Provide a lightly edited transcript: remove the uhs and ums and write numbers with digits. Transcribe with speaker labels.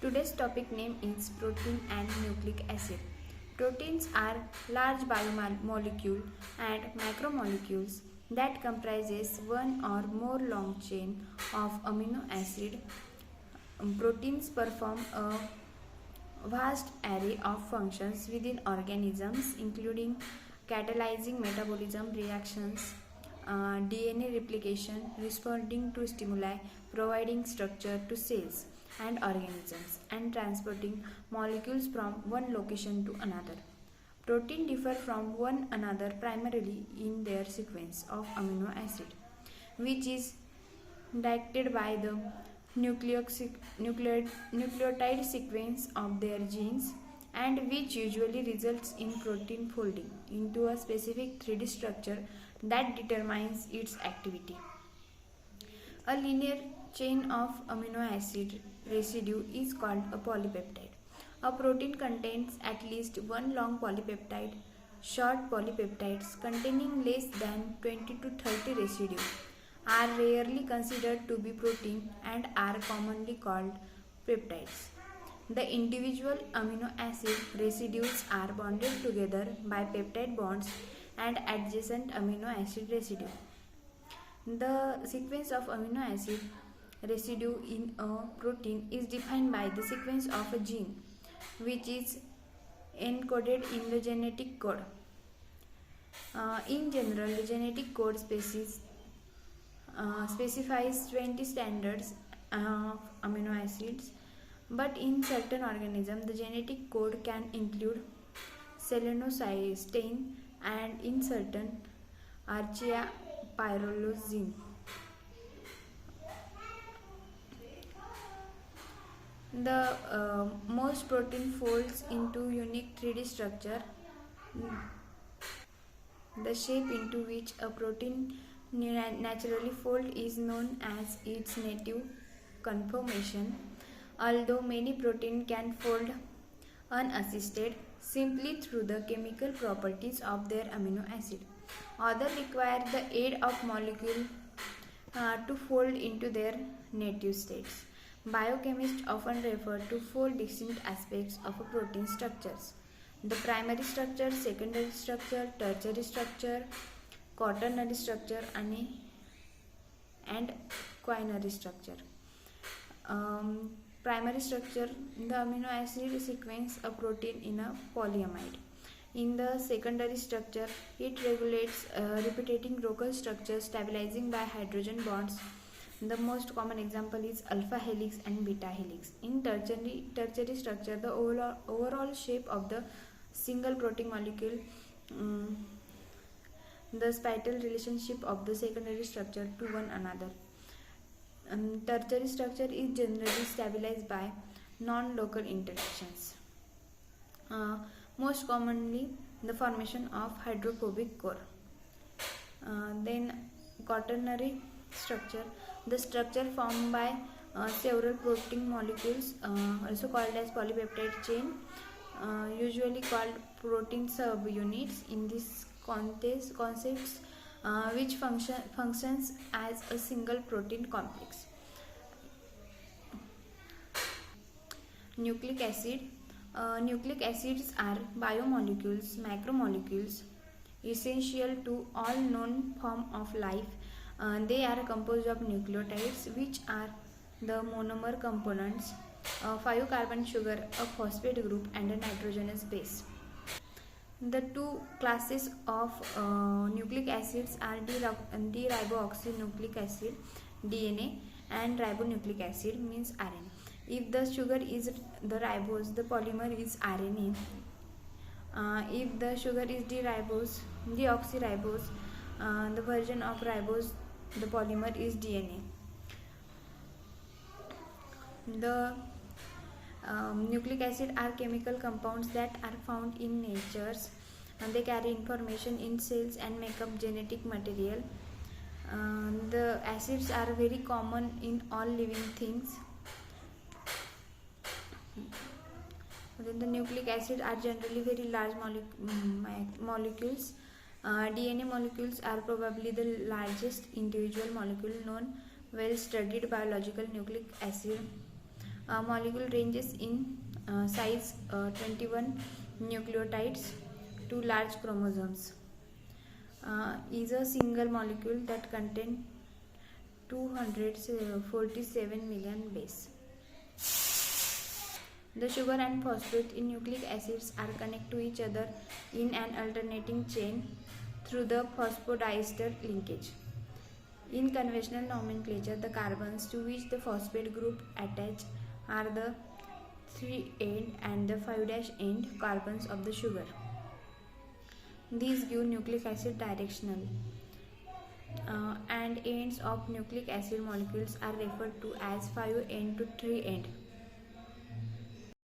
Speaker 1: Today's topic name is protein and nucleic acid. Proteins are large biomolecule and macromolecules that comprises one or more long chain of amino acid. Proteins perform a vast array of functions within organisms, including catalyzing metabolism reactions, DNA replication, responding to stimuli, providing structure to cells and organisms, and transporting molecules from one location to another. Proteins differ from one another primarily in their sequence of amino acid, which is dictated by the nucleotide sequence of their genes, and which usually results in protein folding into a specific 3D structure that determines its activity. A linear chain of amino acid residue is called a polypeptide. A protein contains at least one long polypeptide. Short polypeptides containing less than 20 to 30 residue are rarely considered to be protein and are commonly called peptides. The individual amino acid residues are bonded together by peptide bonds and adjacent amino acid residue. The sequence of amino acid residue in a protein is defined by the sequence of a gene, which is encoded in the genetic code. In general, the genetic code specifies 20 standards of amino acids, but in certain organisms, the genetic code can include selenocysteine and in certain archaea pyrrolizine. The most protein folds into unique 3D structure. The shape into which a protein naturally folds is known as its native conformation. Although many proteins can fold unassisted simply through the chemical properties of their amino acid, others require the aid of molecule to fold into their native states. Biochemists often refer to four distinct aspects of a protein structures: the primary structure, secondary structure, tertiary structure, quaternary structure, and quinary structure. Primary structure: the amino acid sequence a protein in a polyamide. In the secondary structure, it regulates repeating local structures stabilizing by hydrogen bonds. The most common example is alpha helix and beta helix. In tertiary structure, the overall shape of the single protein molecule, the spatial relationship of the secondary structure to one another. Tertiary structure is generally stabilized by non-local interactions. Most commonly, the formation of hydrophobic core. Then quaternary structure, the structure formed by several protein molecules, also called as polypeptide chain, usually called protein subunits. In this concepts which functions as a single protein complex. Nucleic acid. Nucleic acids are biomolecules, macromolecules, essential to all known form of life. They are composed of nucleotides, which are the monomer components, 5-carbon sugar, a phosphate group, and a nitrogenous base. The two classes of nucleic acids are deriboxynucleic acid (DNA) and ribonucleic acid means RNA. If the sugar is the ribose, the polymer is RNA. If the sugar is deoxyribose, the version of ribose, the polymer is DNA. The nucleic acid are chemical compounds that are found in nature, and they carry information in cells and make up genetic material. The acids are very common in all living things. Then the nucleic acids are generally very large molecules. DNA molecules are probably the largest individual molecule known. Well studied biological nucleic acid Molecule ranges in size 21 nucleotides to large chromosomes. Is a single molecule that contains 247 million base. The sugar and phosphate in nucleic acids are connected to each other in an alternating chain through the phosphodiester linkage. In conventional nomenclature, the carbons to which the phosphate group attach are the 3' and the 5' end carbons of the sugar. These give nucleic acid directional, and ends of nucleic acid molecules are referred to as 5' to 3' end.